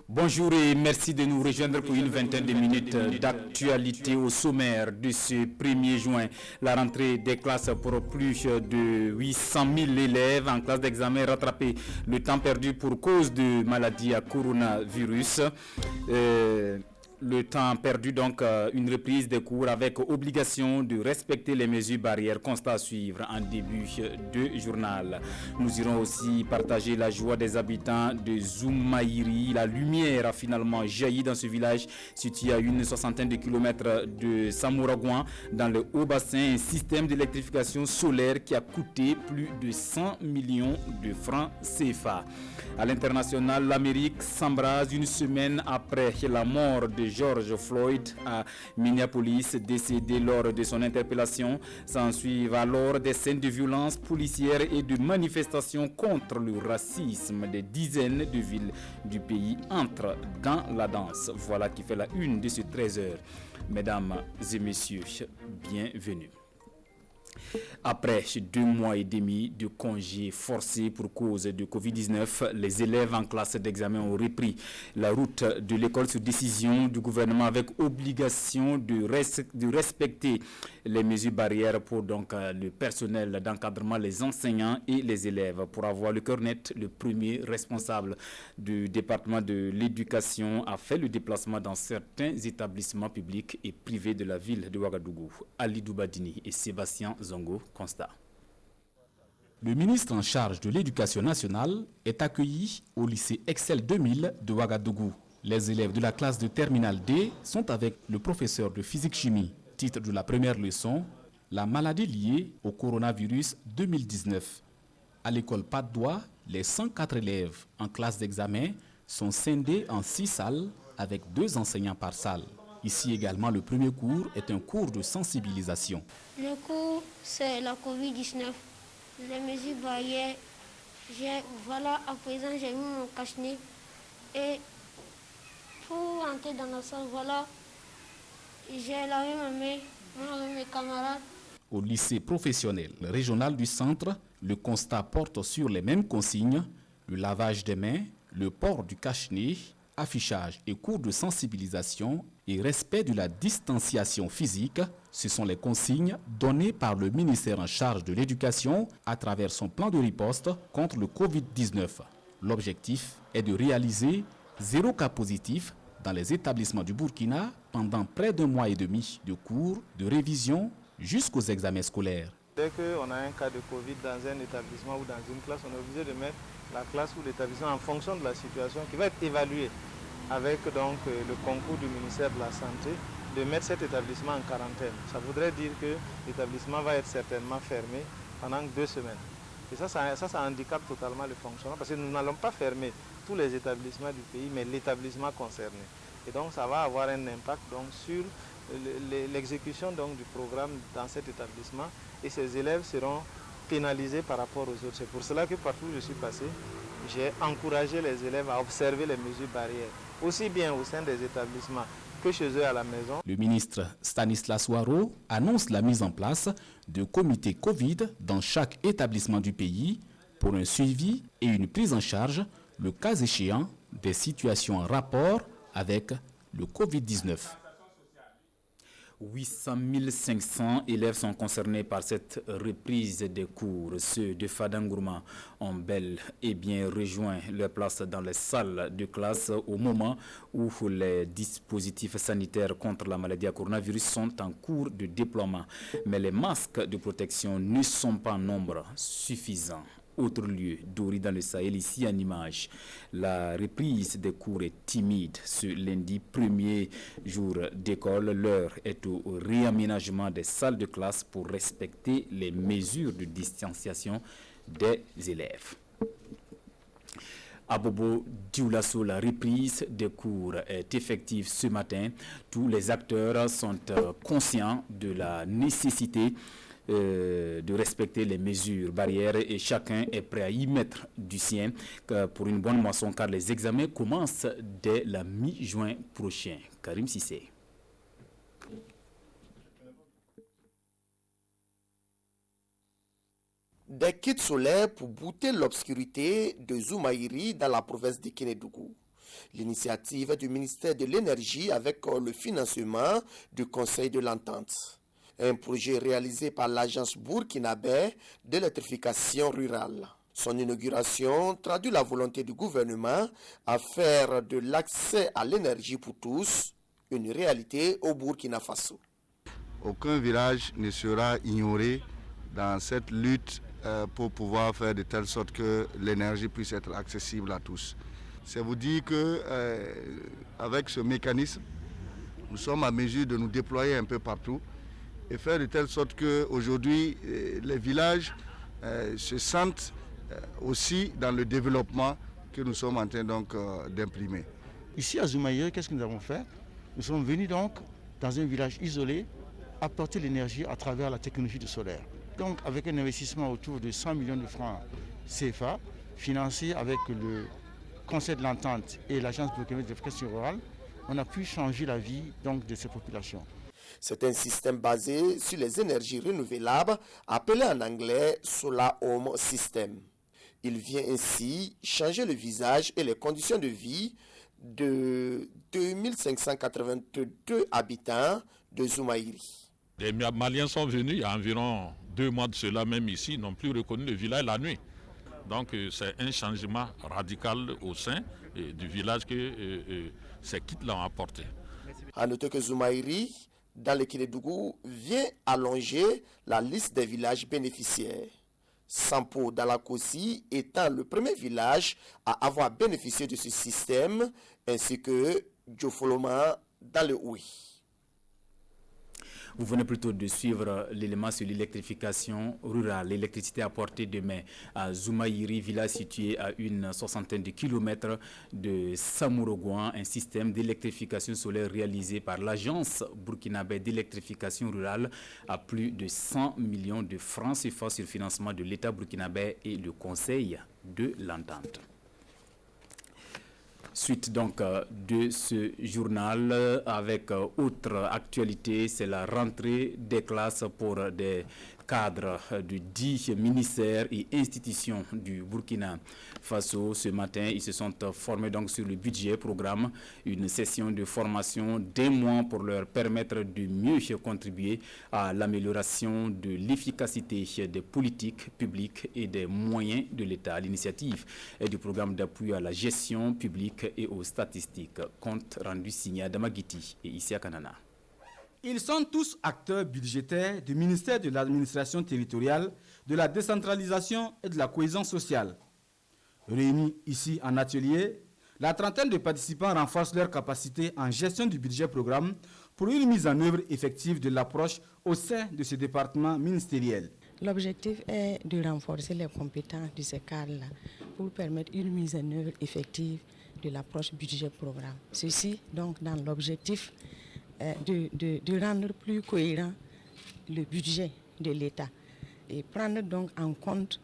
Bonjour et merci de nous rejoindre pour une vingtaine de minutes d'actualité au sommaire de ce 1er juin. La rentrée des classes pour plus de 800 000 élèves en classe d'examen rattrapé. Le temps perdu pour cause de maladie à coronavirus. Le temps perdu, donc une reprise des cours avec obligation de respecter les mesures barrières. Constat à suivre en début de journal. Nous irons aussi partager la joie des habitants de Zoumaïri. La lumière a finalement jailli dans ce village situé à une soixantaine de kilomètres de Samouragouan dans le haut bassin. Un système d'électrification solaire qui a coûté plus de 100 millions de francs CFA. À l'international, l'Amérique s'embrase une semaine après la mort de George Floyd à Minneapolis, décédé lors de son interpellation. S'ensuivent alors des scènes de violence policière et de manifestations contre le racisme. Des dizaines de villes du pays entrent dans la danse. Voilà qui fait la une de ce 13h. Mesdames et messieurs, bienvenue. Après 2 mois et demi de congés forcés pour cause de Covid-19, les élèves en classe d'examen ont repris la route de l'école sur décision du gouvernement avec obligation de respecter les mesures barrières pour donc le personnel d'encadrement, les enseignants et les élèves. Pour avoir le cœur net, le premier responsable du département de l'éducation a fait le déplacement dans certains établissements publics et privés de la ville de Ouagadougou. Ali Doubadini et Sébastien Zongo, constat. Le ministre en charge de l'éducation nationale est accueilli au lycée Excel 2000 de Ouagadougou. Les élèves de la classe de terminale D sont avec le professeur de physique-chimie. Titre de la première leçon, la maladie liée au coronavirus 2019. À l'école Patte-d'Oie, les 104 élèves en classe d'examen sont scindés en 6 salles avec 2 enseignants par salle. Ici également, le premier cours est un cours de sensibilisation. Le cours, c'est la Covid-19. Les mesures barrières. Voilà, à présent, j'ai mis mon cache-nez. Et pour entrer dans la salle, voilà, j'ai lavé ma main, avec mes camarades. Au lycée professionnel régional du centre, le constat porte sur les mêmes consignes, le lavage des mains, le port du cache-nez, affichage et cours de sensibilisation et respect de la distanciation physique. Ce sont les consignes données par le ministère en charge de l'éducation à travers son plan de riposte contre le Covid-19. L'objectif est de réaliser 0 cas positif dans les établissements du Burkina pendant près d'1 mois et demi de cours, de révision jusqu'aux examens scolaires. Dès qu'on a un cas de Covid dans un établissement ou dans une classe, on est obligé de mettre la classe ou l'établissement en fonction de la situation qui va être évaluée avec donc le concours du ministère de la Santé, de mettre cet établissement en quarantaine. Ça voudrait dire que l'établissement va être certainement fermé pendant 2 semaines. Et ça handicape totalement le fonctionnement parce que nous n'allons pas fermer tous les établissements du pays, mais l'établissement concerné. Et donc ça va avoir un impact donc, sur l'exécution donc, du programme dans cet établissement et ces élèves seront pénalisés par rapport aux autres. C'est pour cela que partout où je suis passé, j'ai encouragé les élèves à observer les mesures barrières, aussi bien au sein des établissements que chez eux à la maison. Le ministre Stanislas Ouaro annonce la mise en place de comités Covid dans chaque établissement du pays pour un suivi et une prise en charge, le cas échéant, des situations en rapport avec le Covid-19. 800 500 élèves sont concernés par cette reprise des cours. Ceux de Fadangourma ont bel et bien rejoint leur place dans les salles de classe au moment où les dispositifs sanitaires contre la maladie à coronavirus sont en cours de déploiement. Mais les masques de protection ne sont pas en nombre suffisant. Autre lieu, Dori dans le Sahel, ici en image. La reprise des cours est timide. Ce lundi, 1er jour d'école, l'heure est au réaménagement des salles de classe pour respecter les mesures de distanciation des élèves. À Bobo Dioulasso, la reprise des cours est effective ce matin. Tous les acteurs sont conscients de la nécessité de respecter les mesures barrières et chacun est prêt à y mettre du sien pour une bonne moisson car les examens commencent dès la mi-juin prochain. Karim Sissé. Des kits solaires pour bouter l'obscurité de Zoumaïri dans la province de Kénédougou. L'initiative du ministère de l'Énergie avec le financement du Conseil de l'Entente. Un projet réalisé par l'agence burkinabé d'électrification rurale. Son inauguration traduit la volonté du gouvernement à faire de l'accès à l'énergie pour tous une réalité au Burkina Faso. Aucun village ne sera ignoré dans cette lutte pour pouvoir faire de telle sorte que l'énergie puisse être accessible à tous. C'est vous dire que avec ce mécanisme, nous sommes à mesure de nous déployer un peu partout et faire de telle sorte qu'aujourd'hui, les villages se sentent aussi dans le développement que nous sommes en train donc d'imprimer. Ici à Zoumaïri, qu'est-ce que nous avons fait? Nous sommes venus donc dans un village isolé apporter l'énergie à travers la technologie du solaire. Donc avec un investissement autour de 100 millions de francs CFA, financé avec le Conseil de l'Entente et l'Agence burkinabé d'électrification rurale, on a pu changer la vie donc, de ces populations. C'est un système basé sur les énergies renouvelables, appelé en anglais Solar Home System. Il vient ainsi changer le visage et les conditions de vie de 2582 habitants de Zoumaïri. Les Maliens sont venus il y a environ 2 mois de cela, même ici, n'ont plus reconnu le village la nuit. Donc c'est un changement radical au sein du village que ces kits l'ont apporté. À noter que Zoumaïri, dans le Kélédougou, vient allonger la liste des villages bénéficiaires. Sampo Dalakossi étant le premier village à avoir bénéficié de ce système, ainsi que Djofoloma dans le Oui. Vous venez plutôt de suivre l'élément sur l'électrification rurale. L'électricité apportée demain à Zoumaïri, village situé à une 60aine de kilomètres de Samouroguan, un système d'électrification solaire réalisé par l'agence burkinabé d'électrification rurale à plus de 100 millions de francs CFA sur financement de l'État burkinabé et le Conseil de l'Entente. Suite donc de ce journal avec autre actualité, c'est la rentrée des classes pour des cadres de 10 ministères et institutions du Burkina Faso. Ce matin, ils se sont formés donc sur le budget programme, une session de formation d'1 mois pour leur permettre de mieux contribuer à l'amélioration de l'efficacité des politiques publiques et des moyens de l'État. L'initiative est du programme d'appui à la gestion publique et aux statistiques. Compte rendu signé à Damagiti et ici à Kanana. Ils sont tous acteurs budgétaires du ministère de l'administration territoriale, de la décentralisation et de la cohésion sociale. Réunis ici en atelier, la trentaine de participants renforcent leurs capacités en gestion du budget programme pour une mise en œuvre effective de l'approche au sein de ce département ministériel. L'objectif est de renforcer les compétences de ces cadres-là pour permettre une mise en œuvre effective de l'approche budget programme. Ceci donc dans l'objectif de rendre plus cohérent le budget de l'État et prendre donc en compte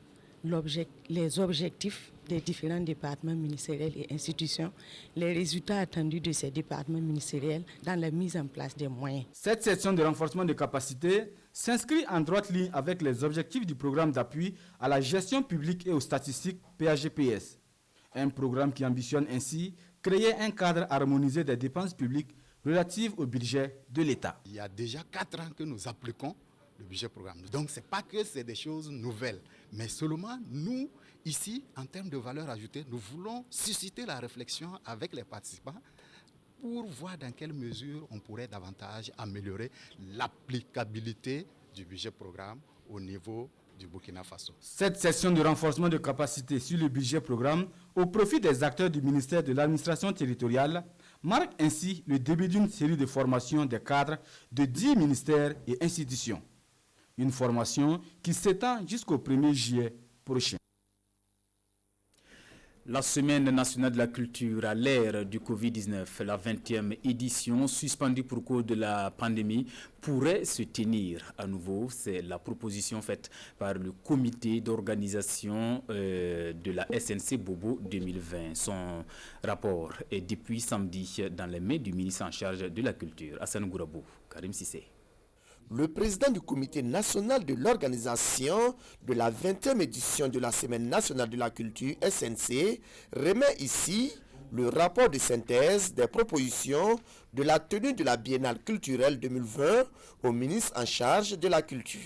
les objectifs des différents départements ministériels et institutions, les résultats attendus de ces départements ministériels dans la mise en place des moyens. Cette session de renforcement de capacités s'inscrit en droite ligne avec les objectifs du programme d'appui à la gestion publique et aux statistiques PAGPS. Un programme qui ambitionne ainsi créer un cadre harmonisé des dépenses publiques relatives au budget de l'État. Il y a déjà 4 ans que nous appliquons le budget programme. Donc, ce n'est pas que c'est des choses nouvelles, mais seulement nous, ici, en termes de valeur ajoutée, nous voulons susciter la réflexion avec les participants pour voir dans quelle mesure on pourrait davantage améliorer l'applicabilité du budget programme au niveau du Burkina Faso. Cette session de renforcement de capacité sur le budget programme au profit des acteurs du ministère de l'administration territoriale marque ainsi le début d'une série de formations des cadres de 10 ministères et institutions. Une formation qui s'étend jusqu'au 1er juillet prochain. La Semaine nationale de la culture à l'ère du Covid-19, la 20e édition, suspendue pour cause de la pandémie, pourrait se tenir à nouveau. C'est la proposition faite par le comité d'organisation de la SNC Bobo 2020. Son rapport est depuis samedi dans les mains du ministre en charge de la culture, Hassan Gourabou. Karim Sissé. Le président du comité national de l'organisation de la 20e édition de la Semaine nationale de la culture SNC remet ici le rapport de synthèse des propositions de la tenue de la Biennale culturelle 2020 au ministre en charge de la culture.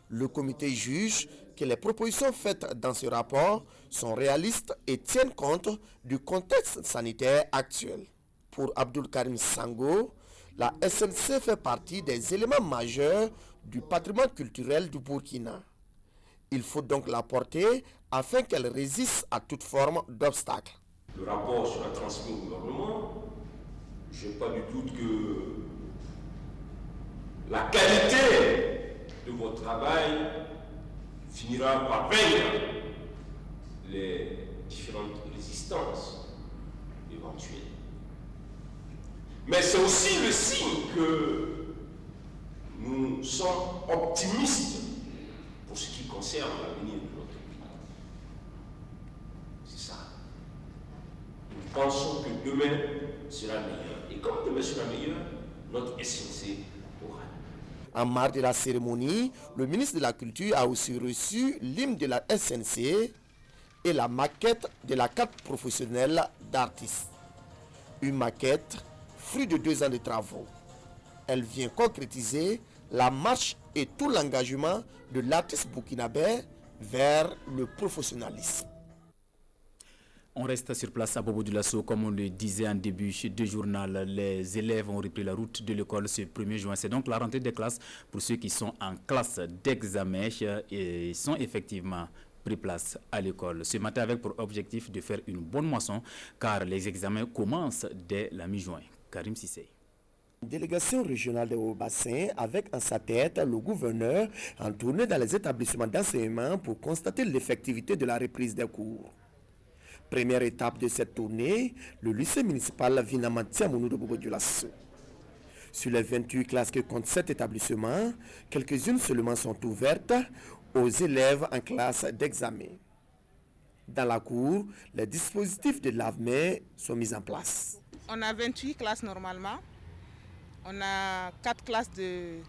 Le comité juge que les propositions faites dans ce rapport sont réalistes et tiennent compte du contexte sanitaire actuel. Pour Abdul Karim Sango, la SNC fait partie des éléments majeurs du patrimoine culturel du Burkina. Il faut donc la porter afin qu'elle résiste à toute forme d'obstacle. Le rapport sera transmis au gouvernement. Je n'ai pas de doute que la qualité de votre travail finira par vaincre les différentes résistances éventuelles. Mais c'est aussi le signe que nous sommes optimistes pour ce qui concerne l'avenir de notre pays. C'est ça. Nous pensons que demain sera meilleur. Et comme demain sera meilleur, notre SNC aura. En marge de la cérémonie, le ministre de la Culture a aussi reçu l'hymne de la SNC et la maquette de la carte professionnelle d'artiste. Une maquette fruit de 2 ans de travaux. Elle vient concrétiser la marche et tout l'engagement de l'artiste burkinabé vers le professionnalisme. On reste sur place à Bobo Dioulasso, comme on le disait en début de journal. Les élèves ont repris la route de l'école ce 1er juin. C'est donc la rentrée des classes pour ceux qui sont en classe d'examen et sont effectivement pris place à l'école. Ce matin avec pour objectif de faire une bonne moisson car les examens commencent dès la mi-juin. Karim Sissé. Délégation régionale de Haut-Bassin avec en sa tête le gouverneur en tournée dans les établissements d'enseignement pour constater l'effectivité de la reprise des cours. Première étape de cette tournée, le lycée municipal Vinamantia-Mounou de Bobo Dioulasso. Sur les 28 classes que compte cet établissement, quelques-unes seulement sont ouvertes aux élèves en classe d'examen. Dans la cour, les dispositifs de lave-mains sont mis en place. On a 28 classes normalement. On a 4 classes de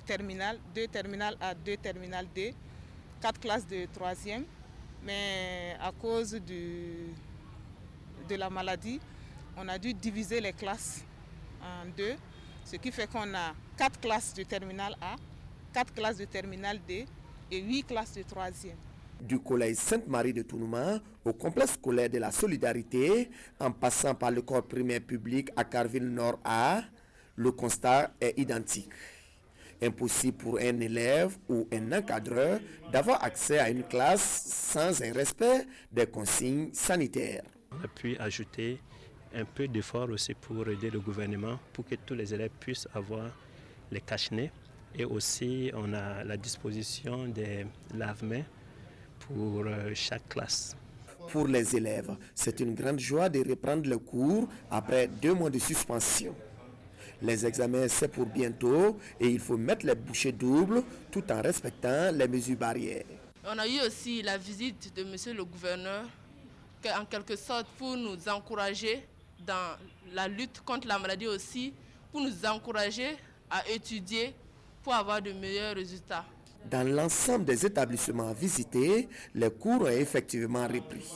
terminale, 2 terminales A, 2 terminales D, 4 classes de 3e. Mais à cause de la maladie, on a dû diviser les classes en 2, ce qui fait qu'on a 4 classes de terminale A, 4 classes de terminale D et 8 classes de 3e. Du collège Sainte-Marie de Tounouma au complexe scolaire de la Solidarité, en passant par le corps primaire public à Carville Nord A, le constat est identique. Impossible pour un élève ou un encadreur d'avoir accès à une classe sans un respect des consignes sanitaires. On a pu ajouter un peu d'effort aussi pour aider le gouvernement pour que tous les élèves puissent avoir les cache-nez. Et aussi, on a la disposition des lave-mains pour chaque classe. Pour les élèves, c'est une grande joie de reprendre le cours après 2 mois de suspension. Les examens, c'est pour bientôt et il faut mettre les bouchées doubles tout en respectant les mesures barrières. On a eu aussi la visite de monsieur le gouverneur, en quelque sorte pour nous encourager dans la lutte contre la maladie aussi, pour nous encourager à étudier pour avoir de meilleurs résultats. Dans l'ensemble des établissements visités, les cours ont effectivement repris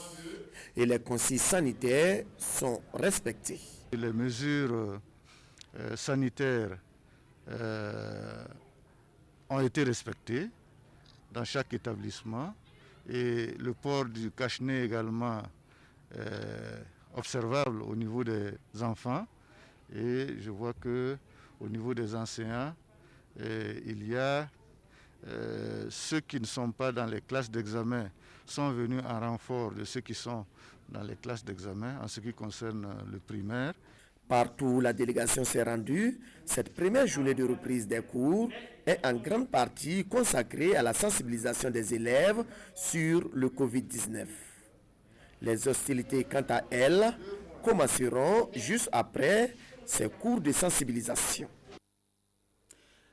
et les consignes sanitaires sont respectées. Les mesures sanitaires ont été respectées dans chaque établissement et le port du cache-nez également observable au niveau des enfants et je vois que au niveau des enseignants il y a ceux qui ne sont pas dans les classes d'examen sont venus en renfort de ceux qui sont dans les classes d'examen en ce qui concerne le primaire. Partout où la délégation s'est rendue, cette première journée de reprise des cours est en grande partie consacrée à la sensibilisation des élèves sur le Covid-19. Les hostilités, quant à elles, commenceront juste après ces cours de sensibilisation.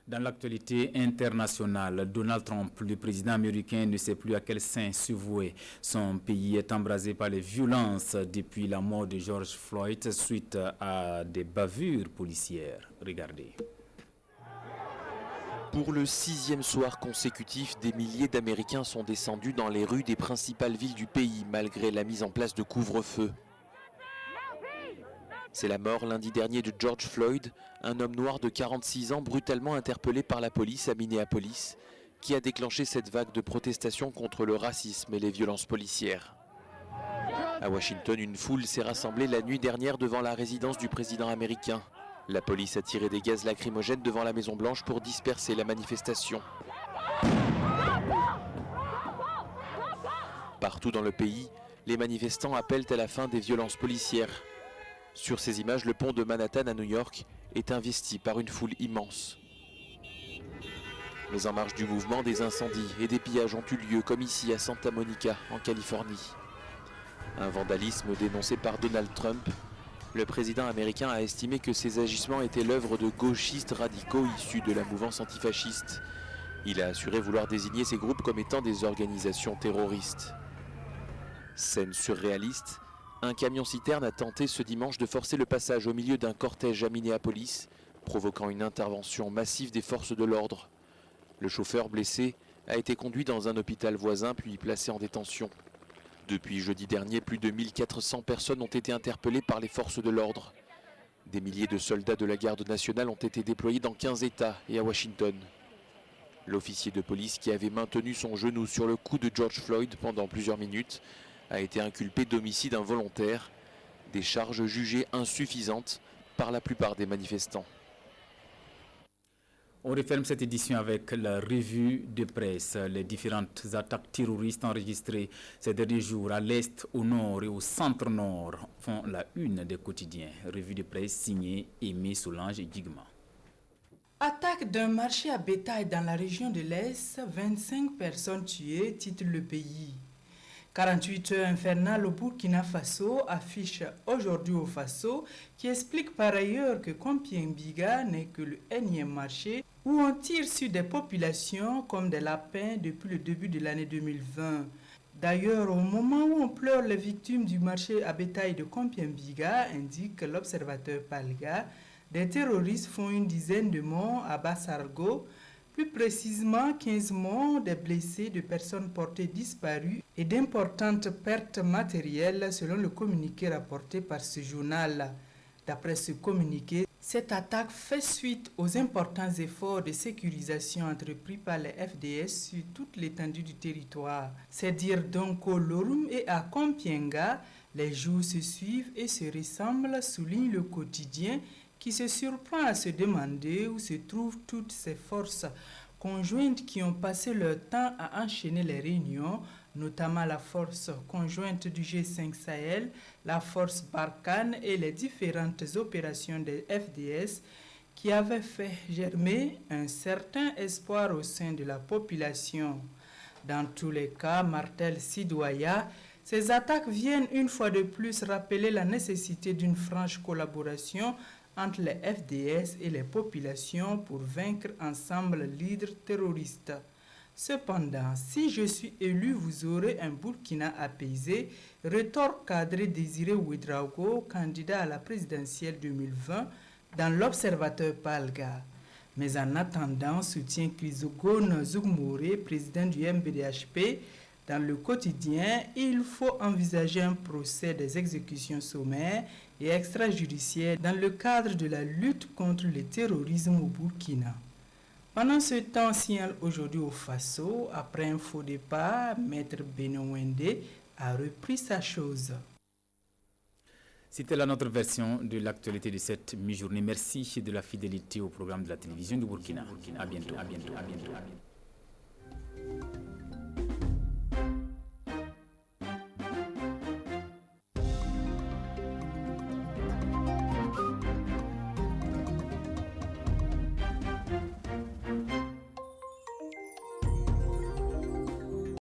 Dans l'actualité internationale, Donald Trump, le président américain, ne sait plus à quel saint se vouer. Son pays est embrasé par les violences depuis la mort de George Floyd suite à des bavures policières. Regardez. Pour le 6e soir consécutif, des milliers d'Américains sont descendus dans les rues des principales villes du pays malgré la mise en place de couvre-feu. C'est la mort lundi dernier de George Floyd, un homme noir de 46 ans brutalement interpellé par la police à Minneapolis, qui a déclenché cette vague de protestations contre le racisme et les violences policières. À Washington, une foule s'est rassemblée la nuit dernière devant la résidence du président américain. La police a tiré des gaz lacrymogènes devant la Maison-Blanche pour disperser la manifestation. Partout dans le pays, les manifestants appellent à la fin des violences policières. Sur ces images, le pont de Manhattan à New York est investi par une foule immense. Mais en marge du mouvement, des incendies et des pillages ont eu lieu, comme ici à Santa Monica, en Californie. Un vandalisme dénoncé par Donald Trump. Le président américain a estimé que ces agissements étaient l'œuvre de gauchistes radicaux issus de la mouvance antifasciste. Il a assuré vouloir désigner ces groupes comme étant des organisations terroristes. Scène surréaliste, un camion-citerne a tenté ce dimanche de forcer le passage au milieu d'un cortège à Minneapolis, provoquant une intervention massive des forces de l'ordre. Le chauffeur blessé a été conduit dans un hôpital voisin puis placé en détention. Depuis jeudi dernier, plus de 1400 personnes ont été interpellées par les forces de l'ordre. Des milliers de soldats de la garde nationale ont été déployés dans 15 États et à Washington. L'officier de police qui avait maintenu son genou sur le cou de George Floyd pendant plusieurs minutes a été inculpé d'homicide involontaire, des charges jugées insuffisantes par la plupart des manifestants. On referme cette édition avec la revue de presse. Les différentes attaques terroristes enregistrées ces derniers jours à l'est, au nord et au centre-nord font la une des quotidiens. Revue de presse signée Aimé Solange et Digma. Attaque d'un marché à bétail dans la région de l'Est, 25 personnes tuées, titre Le Pays. 48 heures infernales au Burkina Faso affiche aujourd'hui au Faso, qui explique par ailleurs que Compiègne-Biga n'est que le énième marché où on tire sur des populations comme des lapins depuis le début de l'année 2020. D'ailleurs, au moment où on pleure les victimes du marché à bétail de Compiègne-Biga, indique l'observateur Palga, des terroristes font une dizaine de morts à Bassargo, plus précisément 15 morts, des blessés, de personnes portées disparues et d'importantes pertes matérielles selon le communiqué rapporté par ce journal. D'après ce communiqué, cette attaque fait suite aux importants efforts de sécurisation entrepris par les FDS sur toute l'étendue du territoire. C'est dire donc au Lorum et à Compiègne, les jours se suivent et se ressemblent, souligne le quotidien, qui se surprend à se demander où se trouvent toutes ces forces conjointes qui ont passé leur temps à enchaîner les réunions, notamment la force conjointe du G5 Sahel, la force Barkhane et les différentes opérations des FDS qui avaient fait germer un certain espoir au sein de la population. Dans tous les cas, martèle Sidoya, ces attaques viennent une fois de plus rappeler la nécessité d'une franche collaboration entre les FDS et les populations pour vaincre ensemble l'hydre terroriste. Cependant, si je suis élu, vous aurez un Burkina apaisé, rétorque cadré Désiré Ouédraogo, candidat à la présidentielle 2020, dans l'Observateur Palga. Mais en attendant, soutient Chrysogone Zougmouré, président du MBDHP, dans le quotidien, il faut envisager un procès des exécutions sommaires et extrajudiciaires dans le cadre de la lutte contre le terrorisme au Burkina. Pendant ce temps, signale aujourd'hui au Faso, après un faux départ, Maître Benowende a repris sa chose. C'était là notre version de l'actualité de cette mi-journée. Merci de la fidélité au programme de la télévision du Burkina. À bientôt.